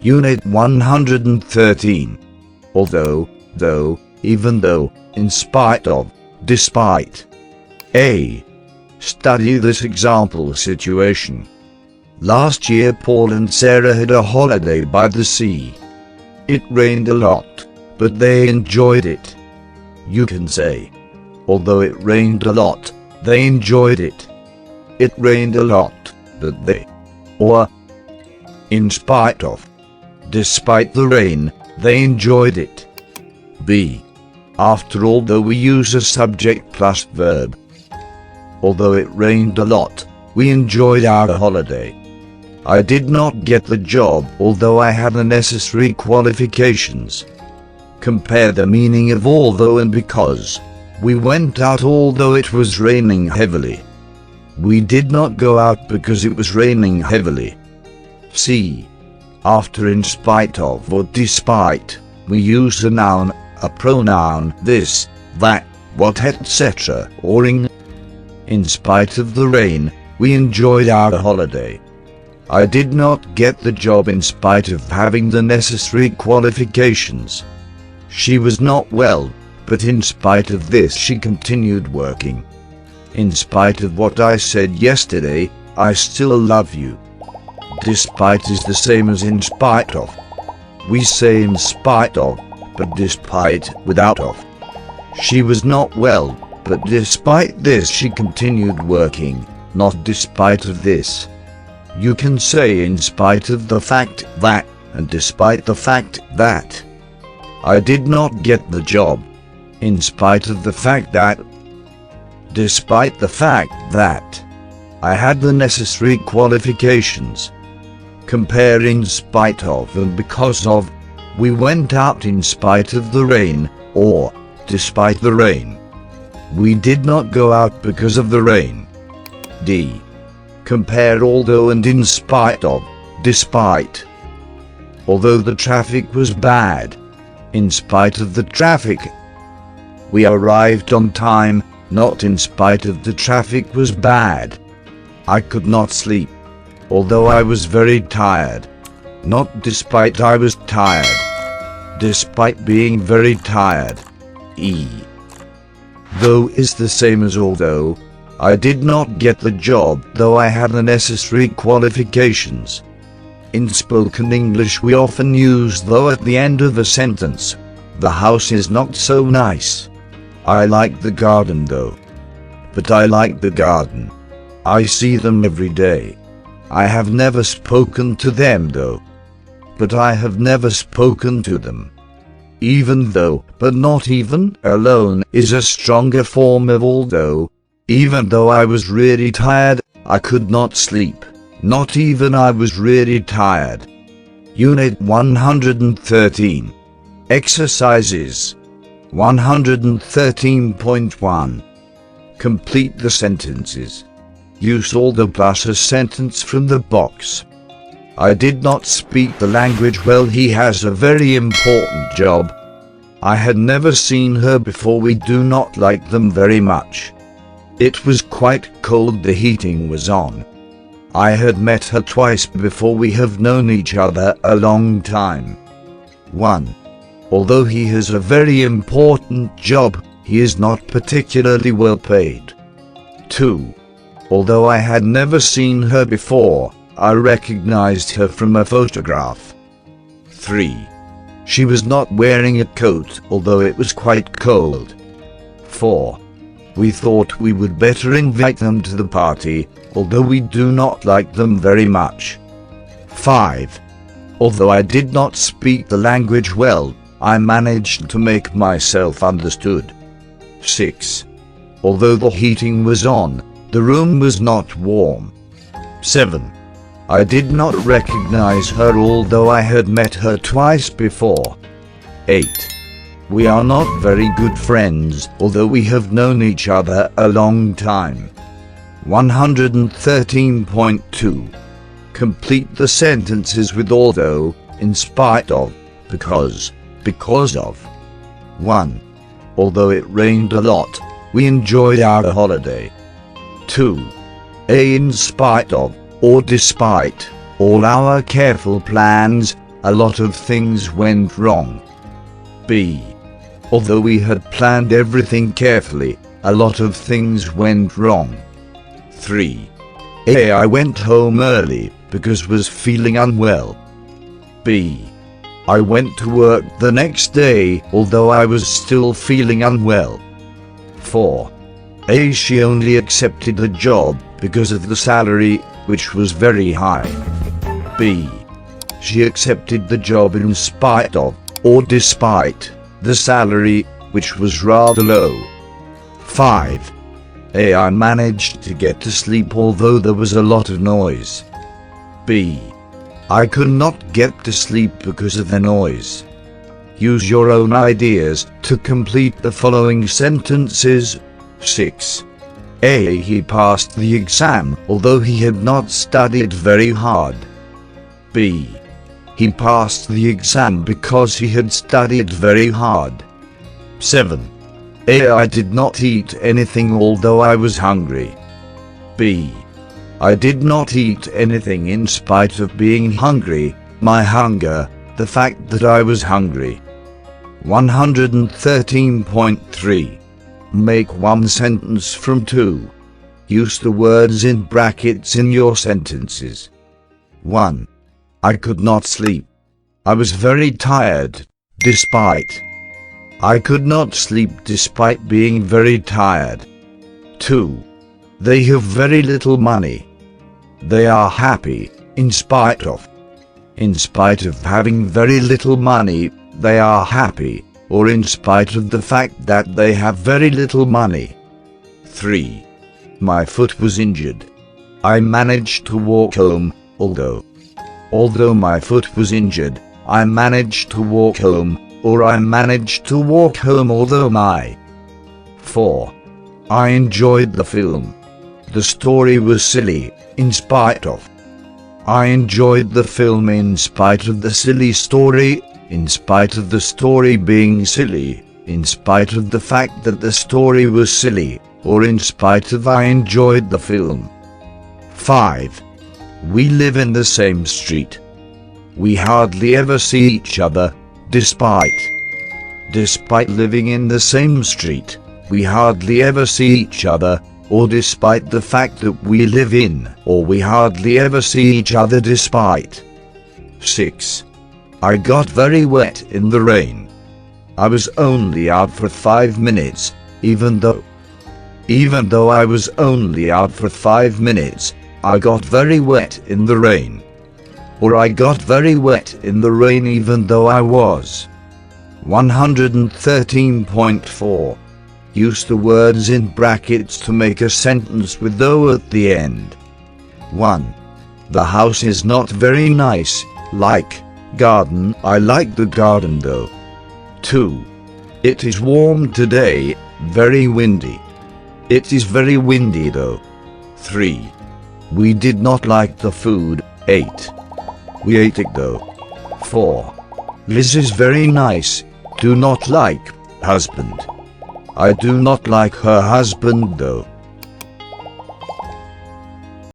Unit 113. Although, though, even though, in spite of, despite. A. Study this example situation. Last year Paul and Sarah had a holiday by the sea. It rained a lot, but they enjoyed it. You can say, although it rained a lot, they enjoyed it. It rained a lot, but they. Or, in spite of, despite the rain, they enjoyed it. B. After all, though, we use a subject plus verb. Although it rained a lot, we enjoyed our holiday. I did not get the job, although I had the necessary qualifications. Compare the meaning of although and because. We went out although it was raining heavily. We did not go out because it was raining heavily. C. After in spite of or despite, we use a noun, a pronoun, this, that, what, etc. or in spite of the rain, we enjoyed our holiday. I did not get the job in spite of having the necessary qualifications. She was not well, but in spite of this she continued working. In spite of what I said yesterday, I still love you. Despite is the same as in spite of. We say in spite of, but despite without of. She was not well, but despite this she continued working, not despite of this. You can say in spite of the fact that, and despite the fact that. I did not get the job. In spite of the fact that. Despite the fact that. I had the necessary qualifications. Compare in spite of and because of. We went out in spite of the rain, or, despite the rain. We did not go out because of the rain. D. Compare although and in spite of, despite. Although the traffic was bad, in spite of the traffic. We arrived on time, not in spite of the traffic was bad. I could not sleep, although I was very tired. Not despite I was tired. Despite being very tired. E. Though is the same as although. I did not get the job, though I had the necessary qualifications. In spoken English we often use though at the end of a sentence. The house is not so nice. I like the garden though. But I like the garden. I see them every day. I have never spoken to them though. But I have never spoken to them. Even though, but not even, alone, is a stronger form of although. Even though I was really tired, I could not sleep. Not even I was really tired. Unit 113. Exercises. 113.1. Complete the sentences. Use although plus a sentence from the box. I did not speak the language well. He has a very important job. I had never seen her before. We do not like them very much. It was quite cold. The heating was on. I had met her twice before. We have known each other a long time. 1. Although he has a very important job, he is not particularly well paid. 2. Although I had never seen her before, I recognized her from a photograph. 3. She was not wearing a coat, although it was quite cold. 4. We thought we would better invite them to the party, although we do not like them very much. 5. Although I did not speak the language well, I managed to make myself understood. 6. Although the heating was on, the room was not warm. 7. I did not recognize her, although I had met her twice before. 8. We are not very good friends, although we have known each other a long time. 113.2. Complete the sentences with although, in spite of, because of. 1. Although it rained a lot, we enjoyed our holiday. 2. In spite of, or despite, all our careful plans, a lot of things went wrong. B. Although we had planned everything carefully, a lot of things went wrong. 3. A. I went home early because was feeling unwell. B. I went to work the next day although I was still feeling unwell. 4. A. She only accepted the job because of the salary, which was very high. B. She accepted the job in spite of, or despite, the salary, which was rather low. 5. A. I managed to get to sleep although there was a lot of noise. B. I could not get to sleep because of the noise. Use your own ideas to complete the following sentences. 6. A. He passed the exam although he had not studied very hard. B. He passed the exam because he had studied very hard. 7. A. I did not eat anything although I was hungry. B. I did not eat anything in spite of being hungry, my hunger, the fact that I was hungry. 113.3. Make one sentence from 2. Use the words in brackets in your sentences. 1. I could not sleep. I was very tired, despite. I could not sleep despite being very tired. 2. They have very little money. They are happy, in spite of. In spite of having very little money, they are happy, or in spite of the fact that they have very little money. 3. My foot was injured. I managed to walk home, although my foot was injured, I managed to walk home, or I managed to walk home although my. 4. I enjoyed the film. The story was silly, in spite of. I enjoyed the film in spite of the silly story, in spite of the story being silly, in spite of the fact that the story was silly, or in spite of I enjoyed the film. 5. We live in the same street. We hardly ever see each other, despite. Despite living in the same street, we hardly ever see each other, or despite the fact that we live in, or we hardly ever see each other despite. 6. I got very wet in the rain. I was only out for 5 minutes, even though I was only out for 5 minutes, I got very wet in the rain. Or I got very wet in the rain even though I was. 113.4. Use the words in brackets to make a sentence with though at the end. 1. The house is not very nice, like, garden. I like the garden though. 2. It is warm today, very windy. It is very windy though. 3. We did not like the food. 8. We ate it though. 4. Liz is very nice, do not like, husband. I do not like her husband though.